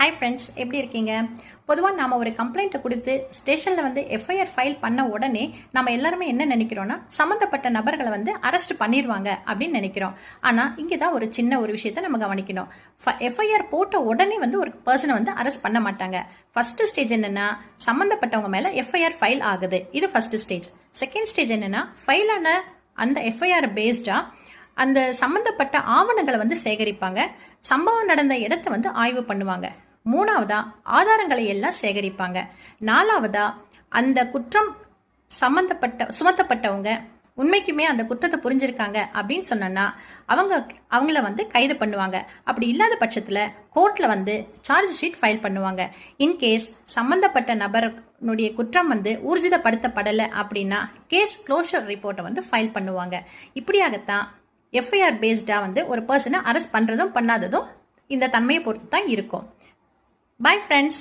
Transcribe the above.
Hi friends, எப்படி இருக்கீங்க? பொதுவாக நாம் ஒரு கம்ப்ளைண்ட்டை கொடுத்து ஸ்டேஷனில் வந்து எஃப்ஐஆர் ஃபைல் பண்ண உடனே நம்ம எல்லாருமே என்ன நினைக்கிறோன்னா, சம்மந்தப்பட்ட நபர்களை வந்து அரெஸ்ட் பண்ணிடுவாங்க அப்படின்னு நினைக்கிறோம். ஆனால் இங்கே தான் ஒரு சின்ன ஒரு விஷயத்தை நம்ம கவனிக்கணும். எஃப்ஐஆர் போட்ட உடனே வந்து ஒரு பர்சனை வந்து அரெஸ்ட் பண்ண மாட்டாங்க. ஃபஸ்ட்டு ஸ்டேஜ் என்னென்னா, சம்மந்தப்பட்டவங்க மேலே எஃப்ஐஆர் ஃபைல் ஆகுது. இது ஃபஸ்ட்டு ஸ்டேஜ். செகண்ட் ஸ்டேஜ் என்னென்னா, ஃபைலான அந்த எஃப்ஐஆர் பேஸ்டாக அந்த சம்மந்தப்பட்ட ஆவணங்களை வந்து சேகரிப்பாங்க. சம்பவம் நடந்த இடத்த வந்து ஆய்வு பண்ணுவாங்க. மூணாவதா ஆதாரங்களை எல்லாம் சேகரிப்பாங்க. நாலாவதா அந்த குற்றம் சுமத்தப்பட்டவங்க உண்மைக்குமே அந்த குற்றத்தை புரிஞ்சிருக்காங்க அப்படின்னு சொன்னா அவங்கள வந்து கைது பண்ணுவாங்க. அப்படி இல்லாத பட்சத்தில் கோர்ட்டில் வந்து சார்ஜ் ஷீட் ஃபைல் பண்ணுவாங்க. இன்கேஸ் சம்மந்தப்பட்ட நபருடைய குற்றம் வந்து ஊர்ஜிதப்படுத்தப்படலை அப்படின்னா கேஸ் க்ளோஷர் ரிப்போர்ட்டை வந்து ஃபைல் பண்ணுவாங்க. இப்படியாகத்தான் எஃப்ஐஆர் பேஸ்டாக வந்து ஒரு பர்சனை அரெஸ்ட் பண்ணுறதும் பண்ணாததும் இந்த தன்மையை பொறுத்து தான் இருக்கும். Bye friends.